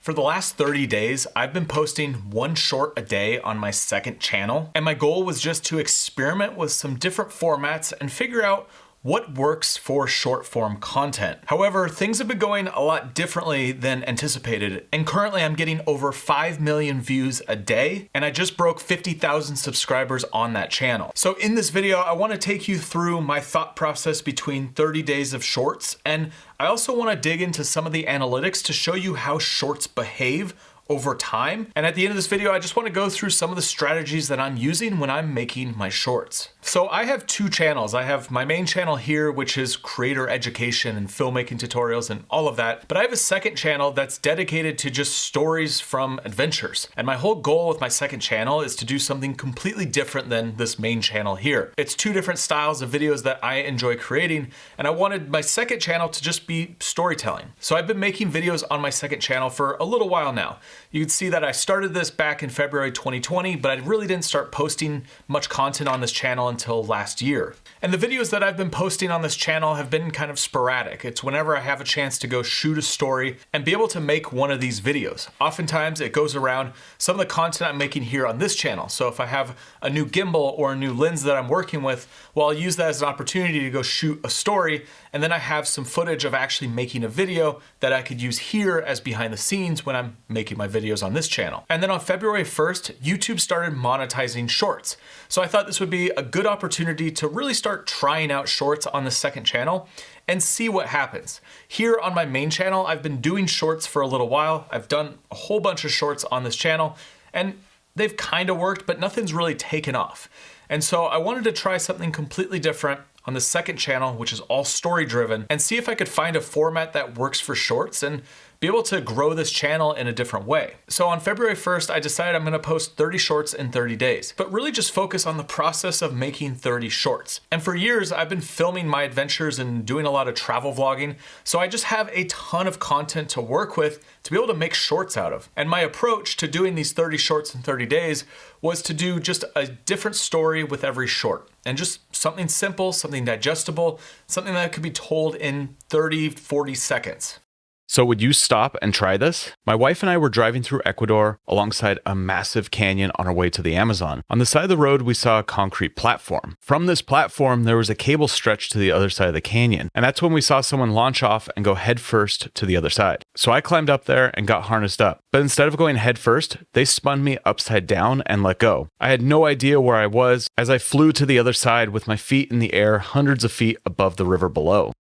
For the last 30 days, I've been posting one short a day on my second channel, and my goal was just to experiment with some different formats and figure out what works for short form content. However, things have been going a lot differently than anticipated, and currently I'm getting over 5 million views a day, and I just broke 50,000 subscribers on that channel. So in this video, I want to take you through my thought process between 30 days of shorts, and I also want to dig into some of the analytics to show you how shorts behave over time. And at the end of this video, I just want to go through some of the strategies that I'm using when I'm making my shorts. So I have two channels. I have my main channel here, which is creator education and filmmaking tutorials and all of that. But I have a second channel that's dedicated to just stories from adventures. And my whole goal with my second channel is to do something completely different than this main channel here. It's two different styles of videos that I enjoy creating, and I wanted my second channel to just be storytelling. So I've been making videos on my second channel for a little while now. You can see that I started this back in February 2020, but I really didn't start posting much content on this channel until last year. And the videos that I've been posting on this channel have been kind of sporadic. It's whenever I have a chance to go shoot a story and be able to make one of these videos. Oftentimes it goes around some of the content I'm making here on this channel. So if I have a new gimbal or a new lens that I'm working with, well, I'll use that as an opportunity to go shoot a story, and then I have some footage of actually making a video that I could use here as behind the scenes when I'm making my videos on this channel. And then on February 1st, YouTube started monetizing shorts. So I thought this would be a good opportunity to really start trying out shorts on the second channel and see what happens. Here on my main channel, I've been doing shorts for a little while. I've done a whole bunch of shorts on this channel, and they've kind of worked, but nothing's really taken off. And so I wanted to try something completely different on the second channel, which is all story driven, and see if I could find a format that works for shorts and be able to grow this channel in a different way. So on February 1st, I decided I'm gonna post 30 shorts in 30 days, but really just focus on the process of making 30 shorts. And for years, I've been filming my adventures and doing a lot of travel vlogging, so I just have a ton of content to work with to be able to make shorts out of. And my approach to doing these 30 shorts in 30 days was to do just a different story with every short. And just something simple, something digestible, something that could be told in 30, 40 seconds. So would you stop and try this? My wife and I were driving through Ecuador alongside a massive canyon on our way to the Amazon. On the side of the road, we saw a concrete platform. From this platform, there was a cable stretched to the other side of the canyon. And that's when we saw someone launch off and go headfirst to the other side. So I climbed up there and got harnessed up. But instead of going headfirst, they spun me upside down and let go. I had no idea where I was as I flew to the other side with my feet in the air hundreds of feet above the river below.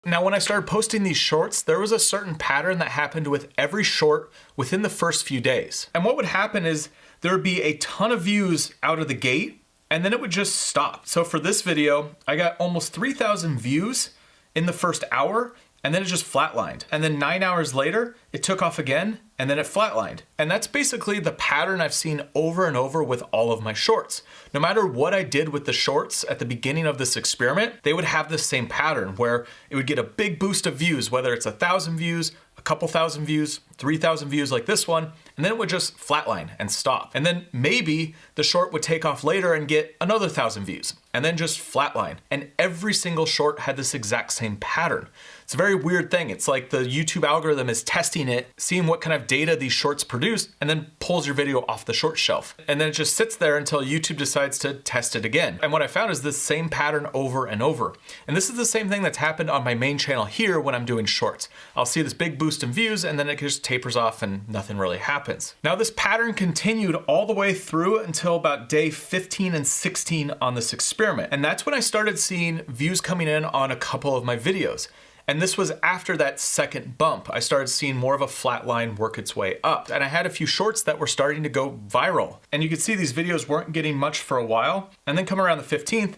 Now, when I started posting these shorts, there was a certain pattern that happened with every short within the first few days. And what would happen is there would be a ton of views out of the gate, and then it would just stop. So for this video, I got almost 3,000 views in the first hour, and then it just flatlined. And then 9 hours later, it took off again, and then it flatlined. And that's basically the pattern I've seen over and over with all of my shorts. No matter what I did with the shorts at the beginning of this experiment, they would have the same pattern where it would get a big boost of views, whether it's 1,000 views, a couple thousand views, 3,000 views like this one, and then it would just flatline and stop. And then maybe the short would take off later and get another 1,000 views, and then just flatline. And every single short had this exact same pattern. It's a very weird thing. It's like the YouTube algorithm is testing it, seeing what kind of data these shorts produce, and then pulls your video off the short shelf. And then it just sits there until YouTube decides to test it again. And what I found is this same pattern over and over. And this is the same thing that's happened on my main channel here when I'm doing shorts. I'll see this big boost in views, and then it just tapers off and nothing really happens. Now, this pattern continued all the way through until about day 15 and 16 on this experiment. And that's when I started seeing views coming in on a couple of my videos. And this was after that second bump. I started seeing more of a flat line work its way up. And I had a few shorts that were starting to go viral. And you could see these videos weren't getting much for a while. And then come around the 15th,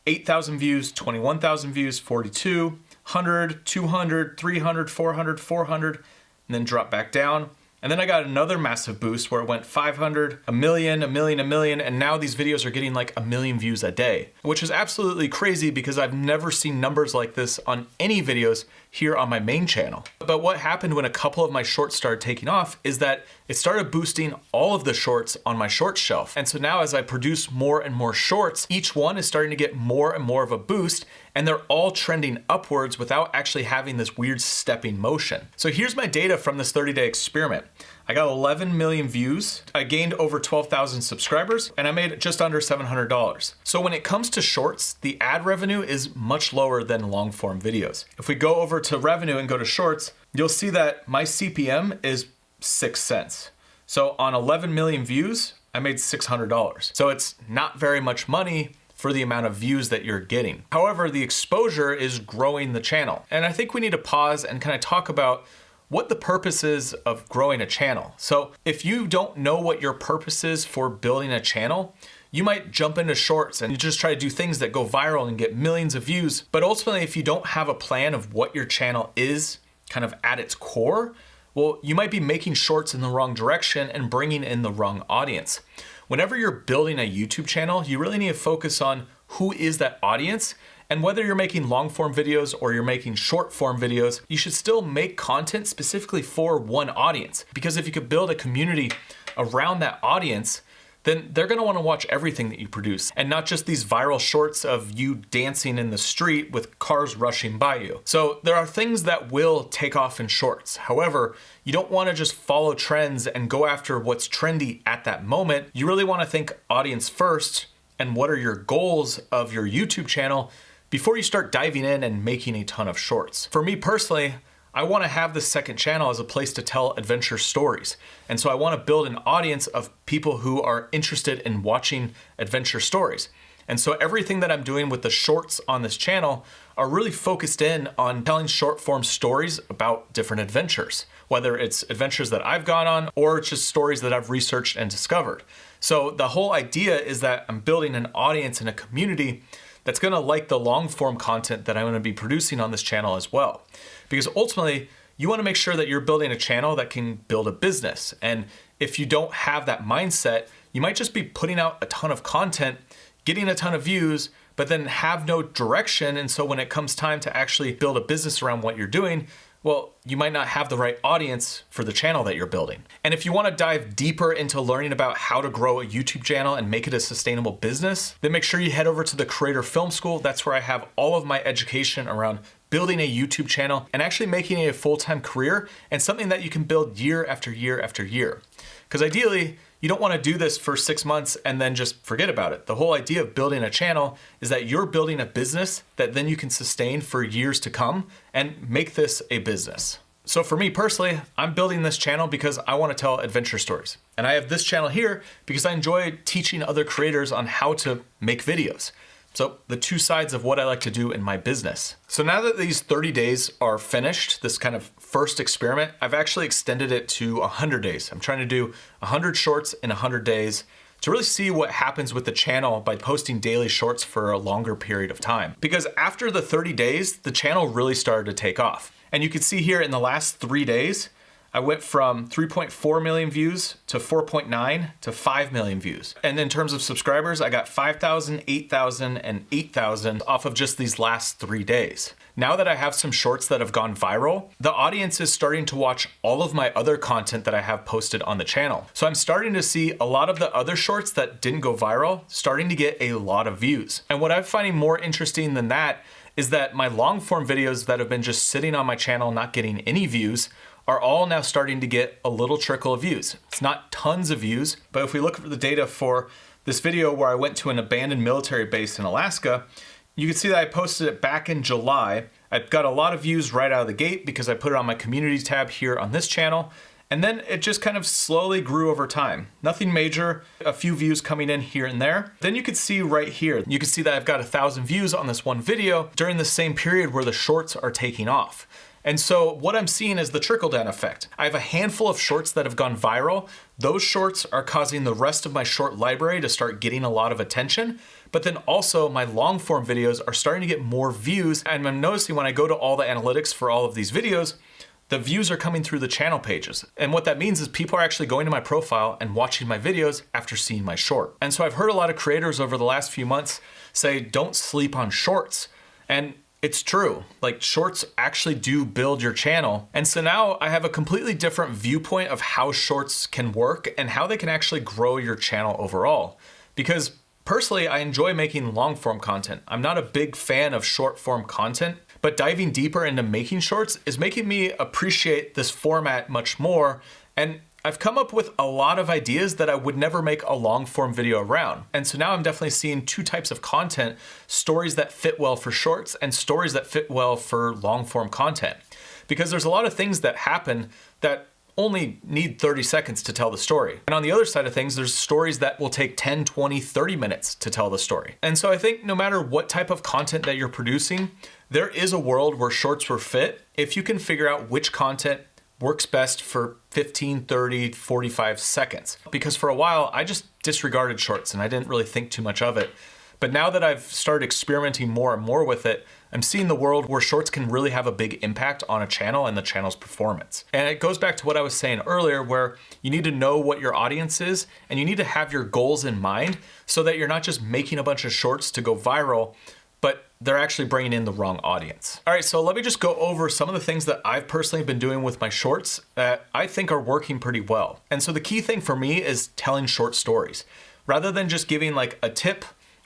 8,000 views, 21,000 views, 42, 100, 200, 300, 400, 400, and then drop back down. And then I got another massive boost where it went 500, a million, and now these videos are getting like 1 million views a day, which is absolutely crazy because I've never seen numbers like this on any videos here on my main channel. But what happened when a couple of my shorts started taking off is that it started boosting all of the shorts on my short shelf. And so now as I produce more and more shorts, each one is starting to get more and more of a boost, and they're all trending upwards without actually having this weird stepping motion. So here's my data from this 30-day experiment. I got 11 million views, I gained over 12,000 subscribers, and I made just under $700. So when it comes to shorts, the ad revenue is much lower than long form videos. If we go over to revenue and go to shorts, you'll see that my CPM is 6 cents. So on 11 million views, I made $600. So it's not very much money for the amount of views that you're getting. However, the exposure is growing the channel. And I think we need to pause and kind of talk about what the purpose is of growing a channel. So if you don't know what your purpose is for building a channel, you might jump into shorts and you just try to do things that go viral and get millions of views. But ultimately, if you don't have a plan of what your channel is kind of at its core, well, you might be making shorts in the wrong direction and bringing in the wrong audience. Whenever you're building a YouTube channel, you really need to focus on who is that audience. And whether you're making long form videos or you're making short form videos, you should still make content specifically for one audience. Because if you could build a community around that audience, then they're gonna wanna watch everything that you produce and not just these viral shorts of you dancing in the street with cars rushing by you. So there are things that will take off in shorts. However, you don't wanna just follow trends and go after what's trendy at that moment. You really wanna think audience first and what are your goals of your YouTube channel before you start diving in and making a ton of shorts. For me personally, I wanna have this second channel as a place to tell adventure stories. And so I wanna build an audience of people who are interested in watching adventure stories. And so everything that I'm doing with the shorts on this channel are really focused in on telling short form stories about different adventures, whether it's adventures that I've gone on or it's just stories that I've researched and discovered. So the whole idea is that I'm building an audience and a community that's gonna like the long form content that I'm gonna be producing on this channel as well. Because ultimately, you wanna make sure that you're building a channel that can build a business. And if you don't have that mindset, you might just be putting out a ton of content, getting a ton of views, but then have no direction. And so when it comes time to actually build a business around what you're doing, well, you might not have the right audience for the channel that you're building. And if you wanna dive deeper into learning about how to grow a YouTube channel and make it a sustainable business, then make sure you head over to the Creator Film School. That's where I have all of my education around building a YouTube channel and actually making it a full-time career and something that you can build year after year after year. Because ideally, you don't wanna do this for 6 months and then just forget about it. The whole idea of building a channel is that you're building a business that then you can sustain for years to come and make this a business. So for me personally, I'm building this channel because I wanna tell adventure stories. And I have this channel here because I enjoy teaching other creators on how to make videos. So the two sides of what I like to do in my business. So now that these 30 days are finished, this kind of first experiment, I've actually extended it to 100 days. I'm trying to do 100 shorts in 100 days to really see what happens with the channel by posting daily shorts for a longer period of time. Because after the 30 days, the channel really started to take off. And you can see here in the last 3 days, I went from 3.4 million views to 4.9 to 5 million views. And in terms of subscribers, I got 5,000, 8,000, and 8,000 off of just these last 3 days. Now that I have some shorts that have gone viral, the audience is starting to watch all of my other content that I have posted on the channel. So I'm starting to see a lot of the other shorts that didn't go viral starting to get a lot of views. And what I'm finding more interesting than that is that my long form videos that have been just sitting on my channel not getting any views are all now starting to get a little trickle of views. It's not tons of views, but if we look at the data for this video where I went to an abandoned military base in Alaska, you can see that I posted it back in July. I got a lot of views right out of the gate because I put it on my community tab here on this channel. And then it just kind of slowly grew over time. Nothing major, a few views coming in here and there. Then you could see right here, you can see that I've got 1,000 views on this one video during the same period where the shorts are taking off. And so what I'm seeing is the trickle down effect. I have a handful of shorts that have gone viral. Those shorts are causing the rest of my short library to start getting a lot of attention. But then also my long form videos are starting to get more views. And I'm noticing when I go to all the analytics for all of these videos, the views are coming through the channel pages. And what that means is people are actually going to my profile and watching my videos after seeing my short. And so I've heard a lot of creators over the last few months say, don't sleep on shorts. And it's true, like shorts actually do build your channel. And so now I have a completely different viewpoint of how shorts can work and how they can actually grow your channel overall. Because Personally, I enjoy making long form content. I'm not a big fan of short form content, but diving deeper into making shorts is making me appreciate this format much more. And I've come up with a lot of ideas that I would never make a long form video around. And so now I'm definitely seeing two types of content, stories that fit well for shorts and stories that fit well for long form content. Because there's a lot of things that happen that only need 30 seconds to tell the story. And on the other side of things, there's stories that will take 10, 20, 30 minutes to tell the story. And so I think no matter what type of content that you're producing, there is a world where shorts will fit if you can figure out which content works best for 15, 30, 45 seconds. Because for a while, I just disregarded shorts and I didn't really think too much of it. But now that I've started experimenting more and more with it, I'm seeing the world where shorts can really have a big impact on a channel and the channel's performance. And it goes back to what I was saying earlier, where you need to know what your audience is and you need to have your goals in mind so that you're not just making a bunch of shorts to go viral, but they're actually bringing in the wrong audience. All right, so let me just go over some of the things that I've personally been doing with my shorts that I think are working pretty well. And so the key thing for me is telling short stories. Rather than just giving like a tip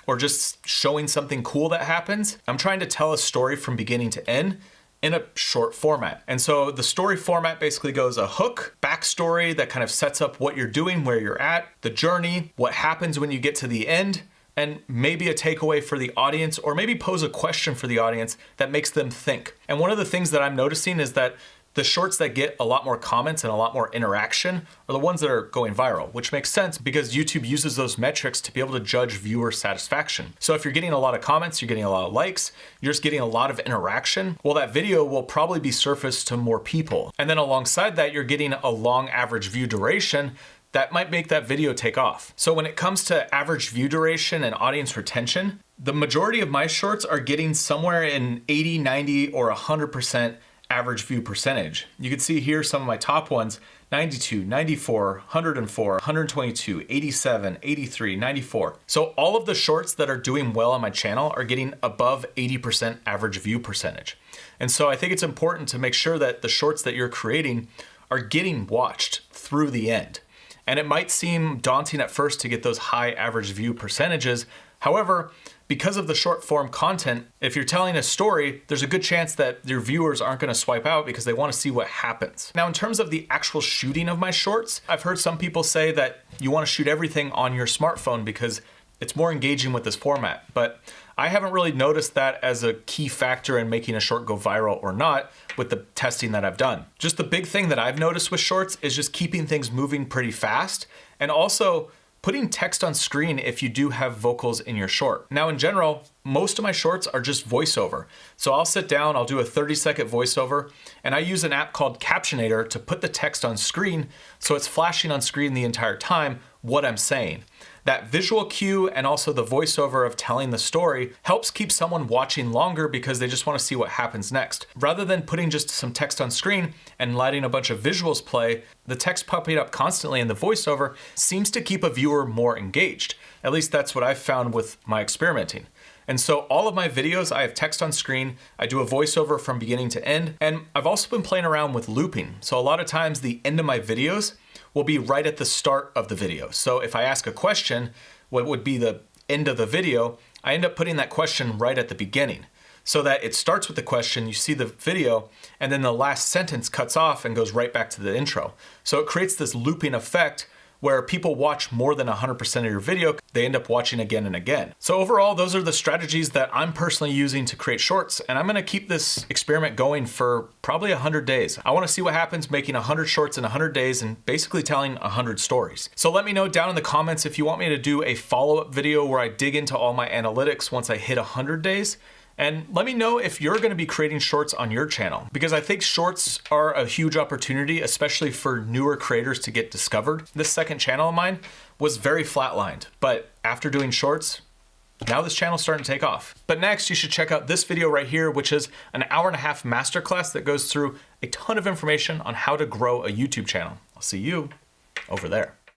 or just showing something cool that happens, I'm trying to tell a story from beginning to end in a short format. And so the story format basically goes a hook, backstory that kind of sets up what you're doing, where you're at, the journey, what happens when you get to the end, and maybe a takeaway for the audience, or maybe pose a question for the audience that makes them think. And one of the things that I'm noticing is that the shorts that get a lot more comments and a lot more interaction are the ones that are going viral, which makes sense because YouTube uses those metrics to be able to judge viewer satisfaction. So if you're getting a lot of comments, you're getting a lot of likes, you're just getting a lot of interaction, well, that video will probably be surfaced to more people. And then alongside that, you're getting a long average view duration that might make that video take off. So when it comes to average view duration and audience retention, the majority of my shorts are getting somewhere in 80, 90, or 100% average view percentage. You can see here some of my top ones: 92, 94, 104, 122, 87, 83, 94. So all of the shorts that are doing well on my channel are getting above 80% average view percentage. And so I think it's important to make sure that the shorts that you're creating are getting watched through the end. And it might seem daunting at first to get those high average view percentages. However, because of the short form content, if you're telling a story, there's a good chance that your viewers aren't going to swipe out because they want to see what happens. Now, in terms of the actual shooting of my shorts, I've heard some people say that you want to shoot everything on your smartphone because it's more engaging with this format. But I haven't really noticed that as a key factor in making a short go viral or not with the testing that I've done. Just the big thing that I've noticed with shorts is just keeping things moving pretty fast, and also putting text on screen if you do have vocals in your short. Now, in general, most of my shorts are just voiceover. So I'll sit down, I'll do a 30-second voiceover, and I use an app called Captionator to put the text on screen so it's flashing on screen the entire time what I'm saying. That visual cue and also the voiceover of telling the story helps keep someone watching longer because they just want to see what happens next. Rather than putting just some text on screen and letting a bunch of visuals play, the text popping up constantly in the voiceover seems to keep a viewer more engaged. At least that's what I've found with my experimenting. And so all of my videos, I have text on screen, I do a voiceover from beginning to end, and I've also been playing around with looping. So a lot of times the end of my videos will be right at the start of the video. So if I ask a question, what would be the end of the video, I end up putting that question right at the beginning so that it starts with the question, you see the video, and then the last sentence cuts off and goes right back to the intro. So it creates this looping effect where people watch more than 100% of your video, they end up watching again and again. So overall, those are the strategies that I'm personally using to create shorts, and I'm gonna keep this experiment going for probably 100 days. I wanna see what happens making 100 shorts in 100 days and basically telling 100 stories. So let me know down in the comments if you want me to do a follow-up video where I dig into all my analytics once I hit 100 days. And let me know if you're gonna be creating shorts on your channel, because I think shorts are a huge opportunity, especially for newer creators to get discovered. This second channel of mine was very flatlined, but after doing shorts, now this channel's starting to take off. But next, you should check out this video right here, which is an 1.5-hour masterclass that goes through a ton of information on how to grow a YouTube channel. I'll see you over there.